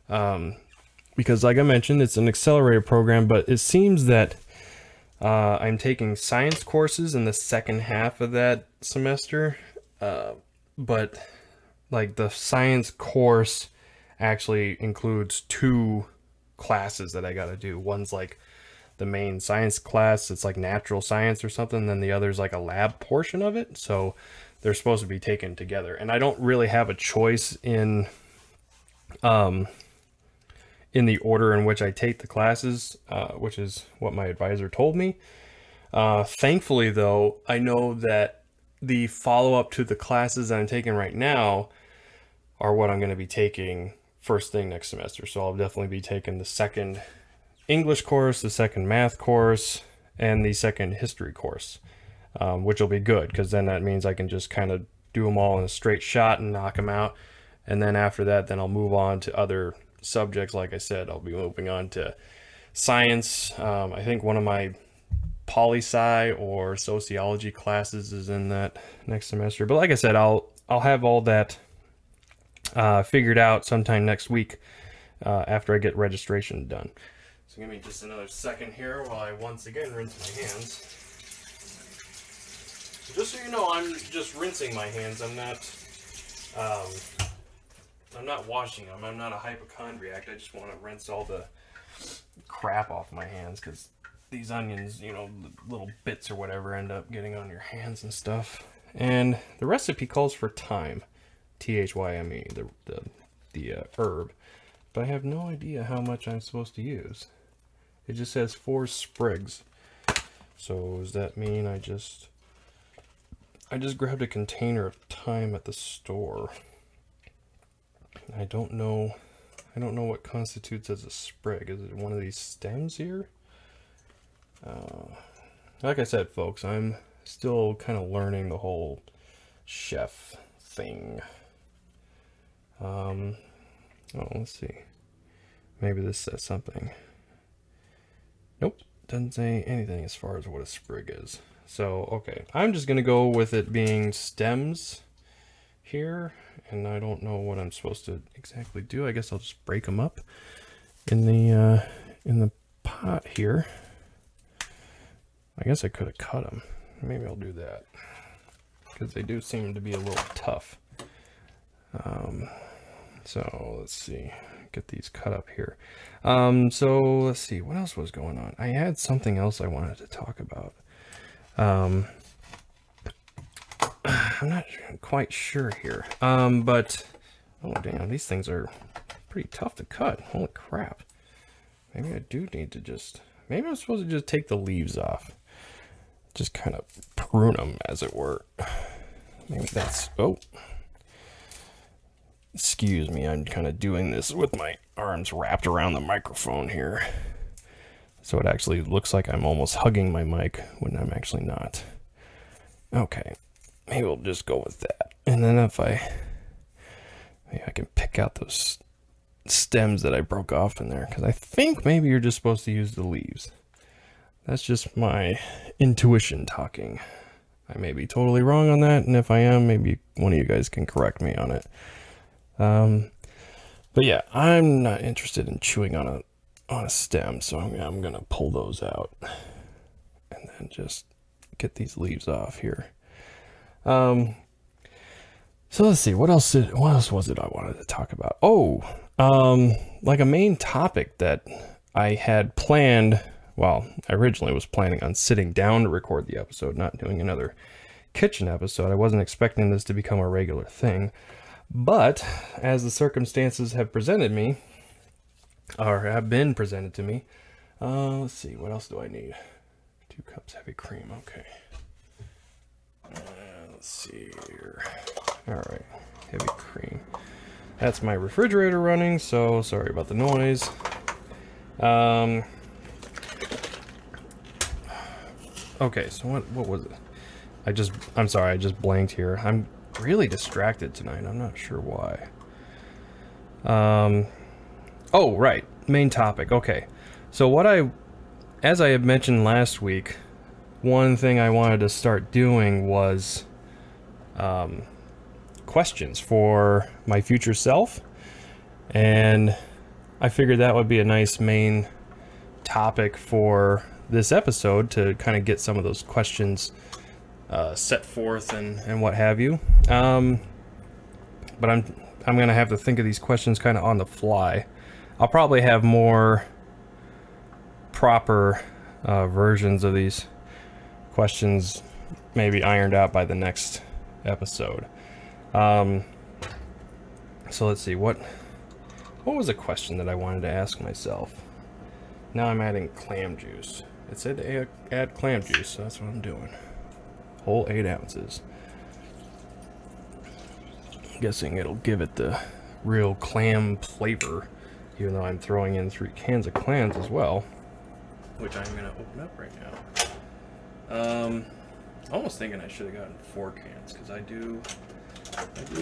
Because like I mentioned, it's an accelerated program, but it seems that I'm taking science courses in the second half of that semester. But like the science course actually includes 2 classes that I got to do. One's like the main science class, it's like natural science or something, then the other's like a lab portion of it. So they're supposed to be taken together, and I don't really have a choice in the order in which I take the classes, which is what my advisor told me. Thankfully though, I know that the follow-up to the classes that I'm taking right now are what I'm going to be taking first thing next semester. So I'll definitely be taking the second English course, the second math course, and the second history course, which will be good because then that means I can just kind of do them all in a straight shot and knock them out. And then after that, then I'll move on to other subjects. Like I said, I'll be moving on to science. I think one of my poli-sci or sociology classes is in that next semester. But like I said, I'll have all that figured out sometime next week after I get registration done. So give me just another second here while I once again rinse my hands. Just so you know, I'm just rinsing my hands. I'm not washing them. I'm not a hypochondriac. I just want to rinse all the crap off my hands because these onions, you know, little bits or whatever end up getting on your hands and stuff. And the recipe calls for thyme, T-H-Y-M-E, the herb. But I have no idea how much I'm supposed to use. It just says 4 sprigs. So does that mean I just grabbed a container of thyme at the store? I don't know what constitutes as a sprig. Is it one of these stems here? Like I said, folks, I'm still kind of learning the whole chef thing. Oh, let's see. Maybe this says something. Nope, doesn't say anything as far as what a sprig is. So, okay, I'm just gonna go with it being stems here, and I don't know what I'm supposed to exactly do. I guess I'll just break them up in the pot here. I guess I could have cut them. Maybe I'll do that because they do seem to be a little tough. So let's see, get these cut up here. So let's see, what else was going on? I had something else I wanted to talk about. I'm not quite sure here. But oh damn, these things are pretty tough to cut. Holy crap. Maybe I do need to just, maybe I'm supposed to just take the leaves off. Just kind of prune them, as it were. Maybe that's, oh. Excuse me, I'm kind of doing this with my arms wrapped around the microphone here. So it actually looks like I'm almost hugging my mic when I'm actually not. Okay, maybe we'll just go with that. And then maybe I can pick out those stems that I broke off in there, because I think maybe you're just supposed to use the leaves. That's just my intuition talking. I may be totally wrong on that, and if I am, maybe one of you guys can correct me on it. But yeah, I'm not interested in chewing on a stem, so I'm gonna pull those out and then just get these leaves off here. So let's see, what else was it I wanted to talk about? Oh, like a main topic that I had planned. Well, I originally was planning on sitting down to record the episode, not doing another kitchen episode. I wasn't expecting this to become a regular thing. But as the circumstances have presented me, or have been presented to me, let's see, what else do I need? 2 cups heavy cream, okay. Let's see here. Alright, heavy cream. That's my refrigerator running, so sorry about the noise. Okay, so what was it? I'm sorry, I just blanked here. I'm really distracted tonight. I'm not sure why. Oh, right. Main topic. Okay. So as I had mentioned last week, one thing I wanted to start doing was questions for my future self. And I figured that would be a nice main topic for this episode to kind of get some of those questions set forth and what have you. But I'm gonna have to think of these questions kind of on the fly. I'll probably have more proper versions of these questions maybe ironed out by the next episode. So let's see, what was a question that I wanted to ask myself? Now I'm adding clam juice. It said to add clam juice, so that's what I'm doing. Whole 8 ounces. I'm guessing it'll give it the real clam flavor, even though I'm throwing in 3 cans of clams as well, which I'm gonna open up right now. Almost thinking I should have gotten 4 cans, because I do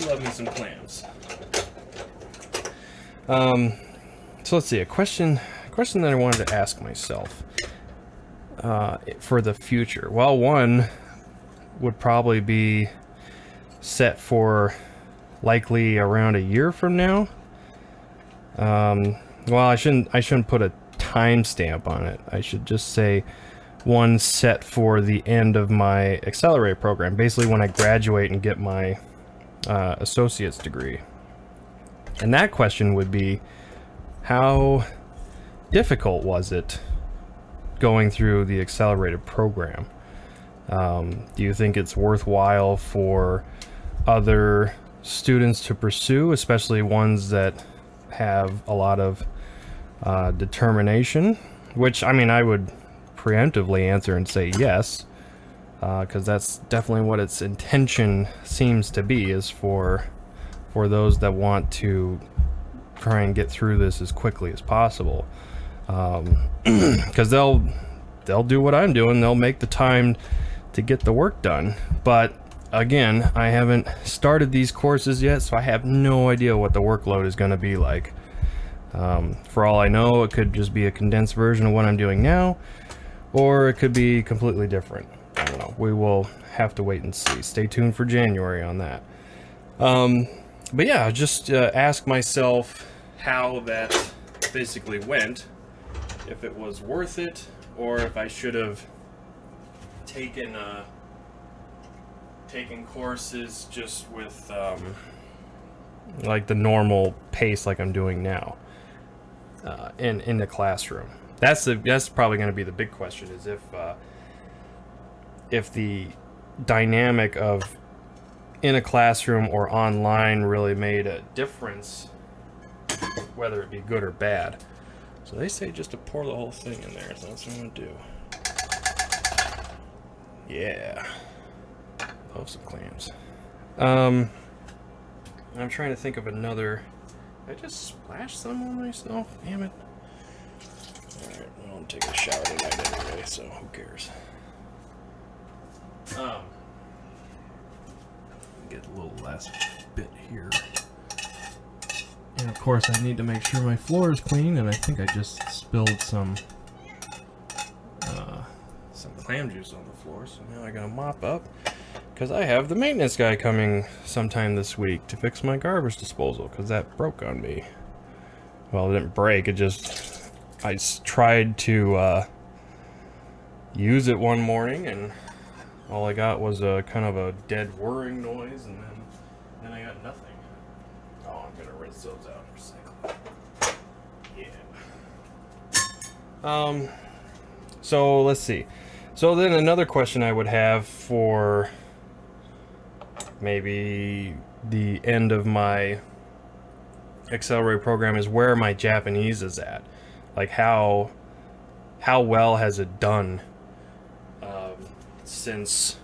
love me some clams. So let's see, a question that I wanted to ask myself for the future. Well, one would probably be set for likely around a year from now. Well, I shouldn't put a timestamp on it. I should just say one set for the end of my accelerated program, basically when I graduate and get my associate's degree. And that question would be, how difficult was it going through the accelerated program? Do you think it's worthwhile for other students to pursue, especially ones that have a lot of determination? Which, I mean, I would preemptively answer and say yes, because that's definitely what its intention seems to be, is for those that want to try and get through this as quickly as possible. Because they'll do what I'm doing. They'll make the time to get the work done. But again, I haven't started these courses yet, so I have no idea what the workload is going to be like. For all I know, it could just be a condensed version of what I'm doing now, or it could be completely different. I don't know. We will have to wait and see. Stay tuned for January on that. But yeah, just ask myself how that basically went, if it was worth it, or if I should have taken courses just with like the normal pace like I'm doing now in the classroom. That's probably going to be the big question, is if the dynamic of in a classroom or online really made a difference, whether it be good or bad. So they say just to pour the whole thing in there, so that's what I'm gonna do. Yeah, love some clams. I'm trying to think of another. Did I just splash some on myself? Damn it. Alright, I don't take a shower tonight anyway, so who cares? Get a little last bit here. And of course I need to make sure my floor is clean, and I think I just spilled some clam juice on the floor, so now I gotta mop up, because I have the maintenance guy coming sometime this week to fix my garbage disposal, because that broke on me. Well, it didn't break, I tried to use it one morning, and all I got was a kind of a dead whirring noise, and then I got nothing. Oh, I'm gonna rinse those out and recycle. Yeah. So let's see. So then another question I would have for maybe the end of my accelerated program is where my Japanese is at. Like how well has it done since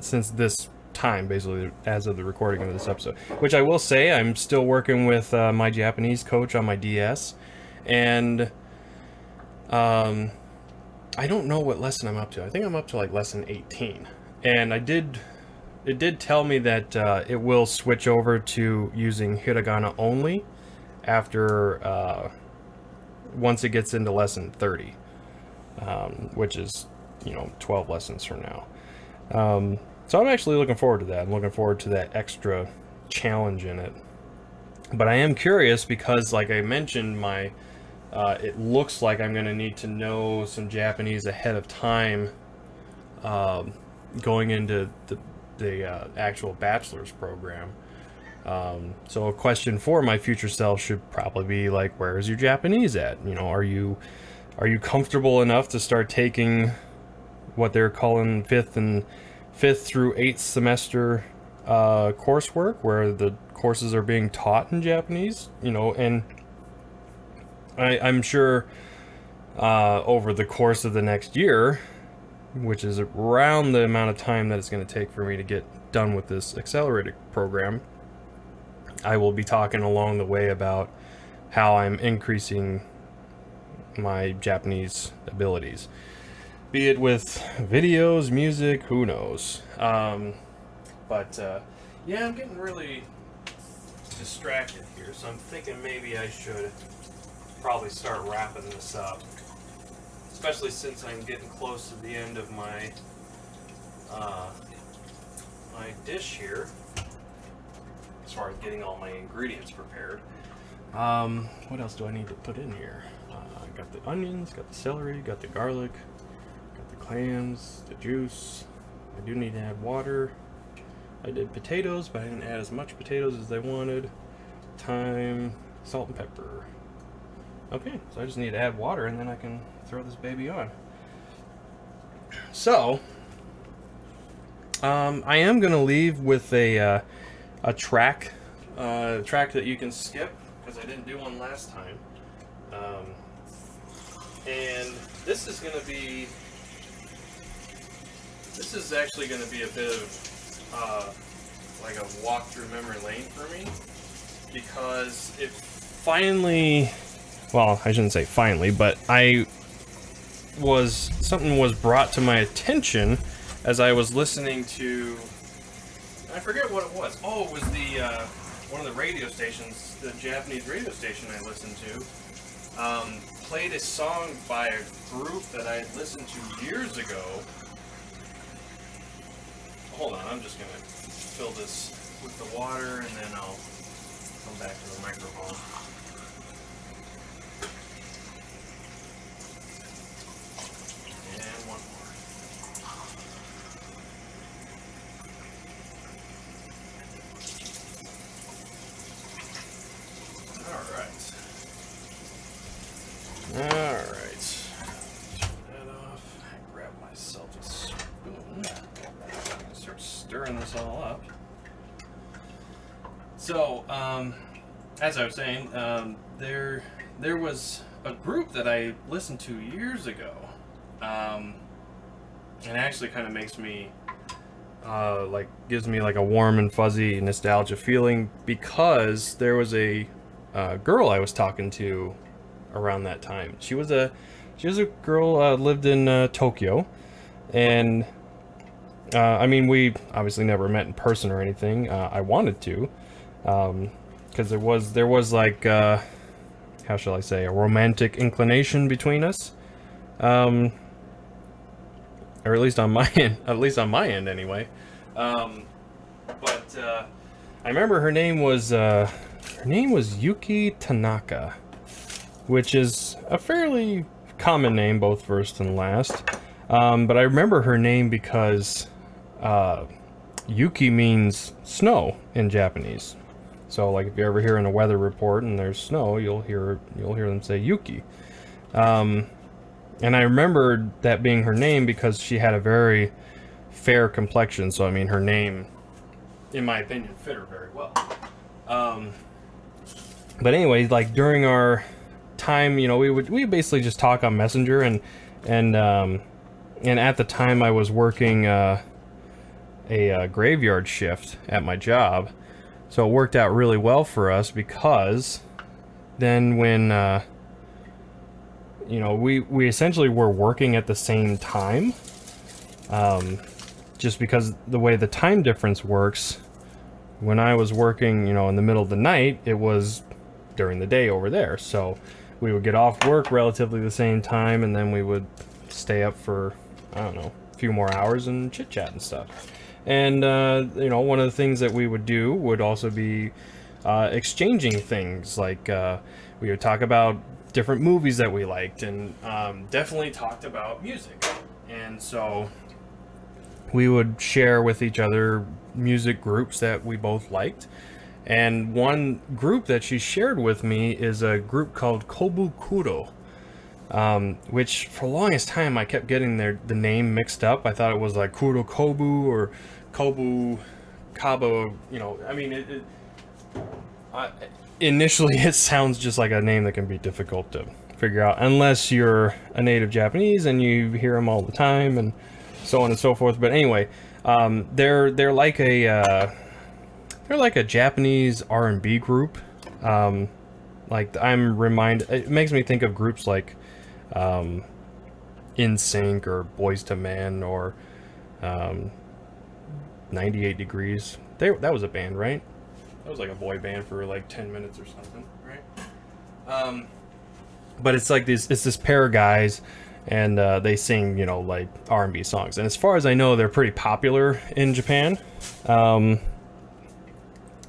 since this time, basically, as of the recording of this episode. Which I will say, I'm still working with my Japanese coach on my DS, and I don't know what lesson I'm up to. I think I'm up to like lesson 18, and it did tell me that it will switch over to using hiragana only after once it gets into lesson 30, which is 12 lessons from now. So I'm actually looking forward to that. I'm looking forward to that extra challenge in it. But I am curious because, like I mentioned, it looks like I'm going to need to know some Japanese ahead of time going into the actual bachelor's program. So a question for my future self should probably be like, where is your Japanese at? Are you comfortable enough to start taking what they're calling fifth through 8th semester coursework, where the courses are being taught in Japanese? And I'm sure over the course of the next year, which is around the amount of time that it's going to take for me to get done with this accelerated program, I will be talking along the way about how I'm increasing my Japanese abilities. Be it with videos, music, who knows. Yeah, I'm getting really distracted here, so I'm thinking maybe I should probably start wrapping this up. Especially since I'm getting close to the end of my my dish here, as far as getting all my ingredients prepared. What else do I need to put in here? I got the onions, got the celery, got the garlic, got the clams, the juice. I do need to add water. I did potatoes, but I didn't add as much potatoes as I wanted. Thyme, salt and pepper. Okay, so I just need to add water and then I can throw this baby on. So, I am going to leave with a track that you can skip, because I didn't do one last time. And this is actually going to be a bit of like a walk through memory lane for me, because it finally, well, I shouldn't say finally, but something was brought to my attention as I was listening to, I forget what it was. Oh, it was one of the radio stations, the Japanese radio station I listened to, played a song by a group that I had listened to years ago. Hold on, I'm just gonna fill this with the water and then I'll come back to the microphone. And one more. Alright. Turn that off. Grab myself a spoon. Start stirring this all up. So, as I was saying, there was a group that I listened to years ago, and it actually kind of makes me, gives me like a warm and fuzzy nostalgia feeling, because there was a girl I was talking to around that time. She was a girl, lived in Tokyo, and I mean, we obviously never met in person or anything. I wanted to, because there was like, how shall I say, a romantic inclination between us, or at least on my end, anyway. But I remember her name was Yuki Tanaka, which is a fairly common name, both first and last. But I remember her name because Yuki means snow in Japanese. So, like, if you ever hear in a weather report and there's snow, you'll hear them say Yuki. And I remember that being her name because she had a very fair complexion. So, I mean, her name, in my opinion, fit her very well. But anyway, like, during our time, we would basically just talk on Messenger, and at the time I was working a graveyard shift at my job, so it worked out really well for us because then when you know, we essentially were working at the same time, just because the way the time difference works. When I was working, you know, in the middle of the night, it was during the day over there. So we would get off work relatively the same time, and then we would stay up for, I don't know, a few more hours and chit chat and stuff. And you know, one of the things that we would do would also be exchanging things. Like we would talk about different movies that we liked, and definitely talked about music. And so we would share with each other music groups that we both liked. And one group that she shared with me is a group called Kobukuro, which for the longest time I kept getting the name mixed up. I thought it was like Kuro Kobu or Kobu Kabo, you know. I mean, initially it sounds just like a name that can be difficult to figure out unless you're a native Japanese and you hear them all the time and so on and so forth. But anyway, they're like a Japanese R&B group. Like, I'm reminded, it makes me think of groups like In Sync or Boys to Men or 98 Degrees. That was a band, right? That was like a boy band for like 10 minutes or something, right? But it's like this pair of guys, and they sing, you know, like R&B songs. And as far as I know, they're pretty popular in Japan.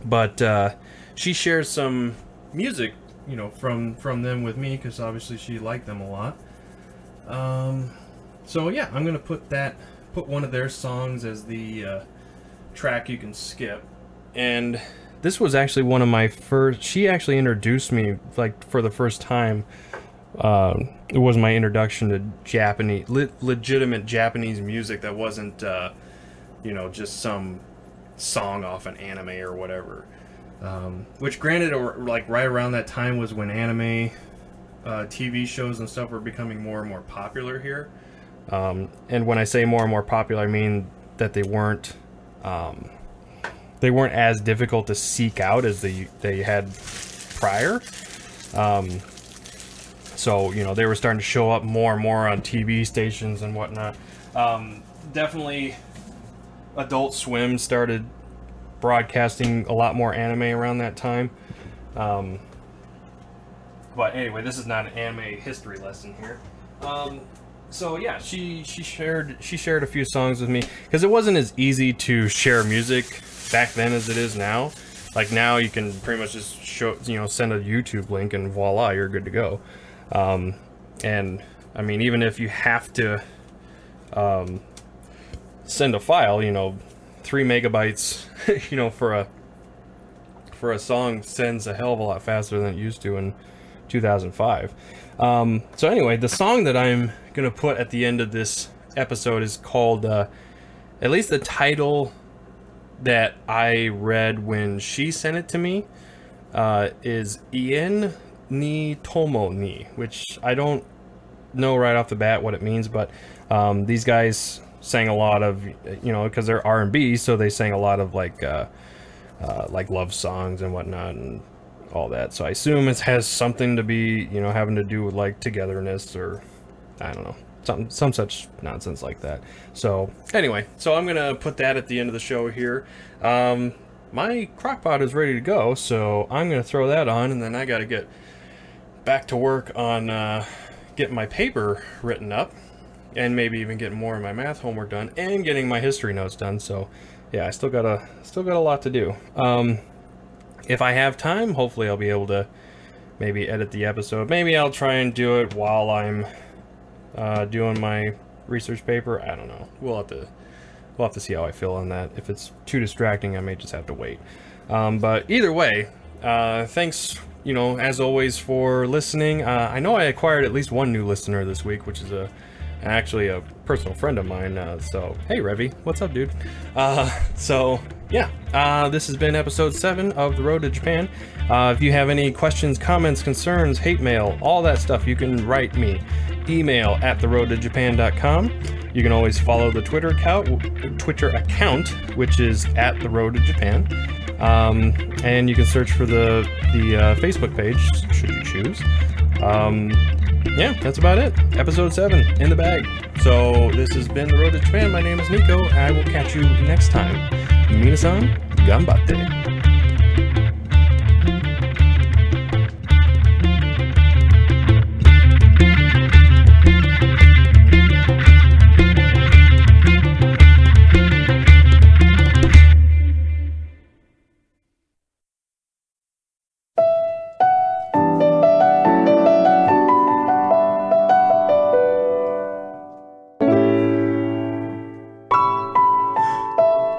But she shares some music, you know, from them with me, because obviously she liked them a lot. So yeah, I'm gonna put one of their songs as the track you can skip. And this was actually one of my first. She actually introduced me, like, for the first time. It was my introduction to Japanese, legitimate Japanese music that wasn't, you know, just some song off an anime or whatever. Which, granted, like right around that time was when anime TV shows and stuff were becoming more and more popular here. And when I say more and more popular, I mean that they weren't as difficult to seek out as they had prior. So, you know, they were starting to show up more and more on TV stations and whatnot. Definitely Adult Swim started broadcasting a lot more anime around that time. But anyway, this is not an anime history lesson here. So yeah, she shared a few songs with me, because it wasn't as easy to share music back then as it is now. Like, now you can pretty much just send a YouTube link and voila, you're good to go. And I mean, even if you have to send a file, 3 megabytes, for a song sends a hell of a lot faster than it used to in 2005. So anyway, the song that I'm gonna put at the end of this episode is called, at least the title that I read when she sent it to me, is Eien ni Tomo ni, which I don't know right off the bat what it means, but these guys sang a lot of, because they're R&B, so they sang a lot of like love songs and whatnot and all that. So I assume it has something to be, having to do with like togetherness, or I don't know, some such nonsense like that. So anyway, so I'm gonna put that at the end of the show here. My crockpot is ready to go, so I'm gonna throw that on, and then I gotta get back to work on getting my paper written up, and maybe even getting more of my math homework done, and getting my history notes done. So yeah, I still got a lot to do. If I have time, hopefully I'll be able to maybe edit the episode. Maybe I'll try and do it while I'm doing my research paper. I don't know. We'll have to see how I feel on that. If it's too distracting, I may just have to wait. But either way, thanks, as always, for listening. I know I acquired at least one new listener this week, which is a actually a personal friend of mine. So hey, Revy, what's up, dude? So yeah, this has been episode 7 of The Road to Japan. If you have any questions, comments, concerns, hate mail, all that stuff, you can write me. Email at theroadtojapan.com. You can always follow the Twitter account, which is at The Road to Japan. And you can search for the Facebook page, should you choose. Yeah, that's about it. Episode 7 in the bag. So this has been The Road to Japan. My name is Nico. I will catch you next time. Minasan, ganbatte.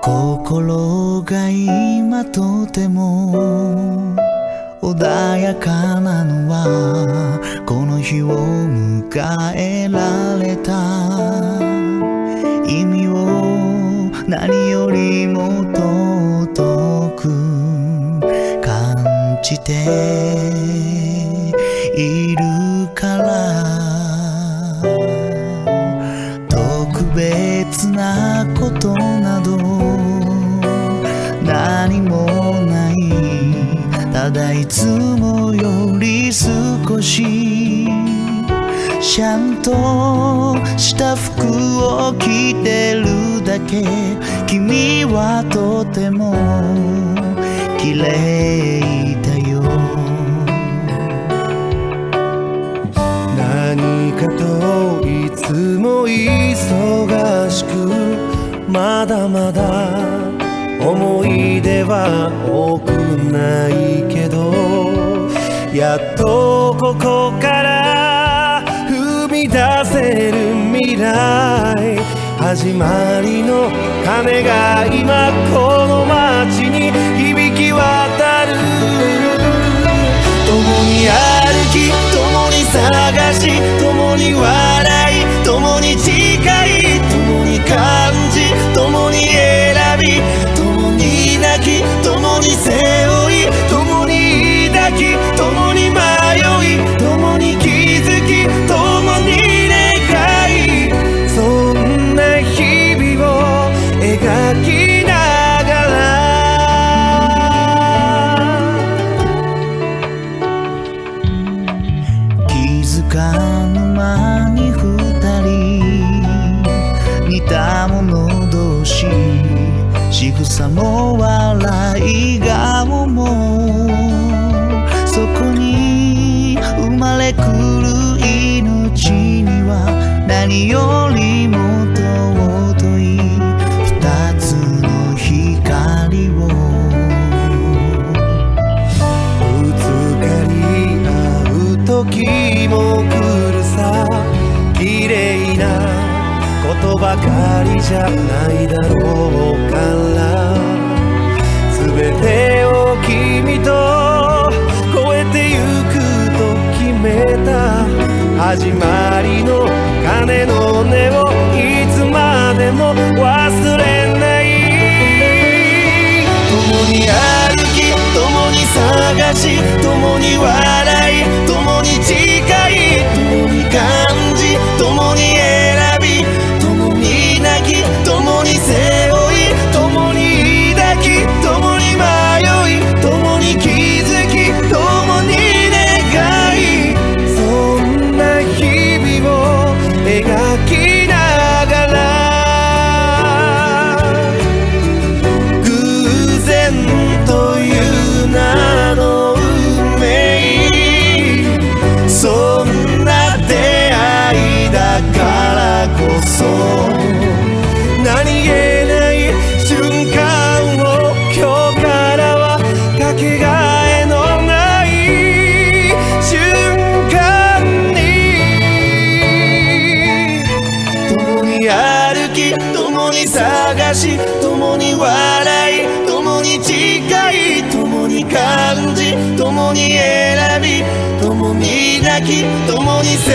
心が今とても穏やかなのはこの日を迎えられた意味を何よりも尊く感じているから特別なことなど何もないただいつもより少しシャンとした服を着てるだけ君はとても綺麗だよ何かといつも忙しくまだまだ思い出は多くないけどやっとここから踏み出せる未来始まりの鐘が今この街に響き渡る共に歩き共に探し共に笑い共に誓い共に感じ共に選び共に泣き共に背負い共に抱き共に迷い共に気づき共に願いそんな日々を描きながら気づかぬ間に二人似た者同士仕草も笑い顔もそこに生まれくる命には何よりも尊い二つの光をぶつかり合う時も来るさ綺麗なことばかりじゃないだろうから全てを君と越えてゆくと決めた始まりの鐘の音をいつまでも忘れない共に歩き共に探し共に笑い共に誓い共に感じ共に選び共に泣き共に背負い共に抱き共に迷い共に気づき共に願いそんな日々を描きながら偶然という名の運命そんな出会いだからこそ何気ない瞬間を今日からはかけがえのない瞬間に共に歩き共に探し共に笑い共に誓い共に感じ共に選び共に泣き共に背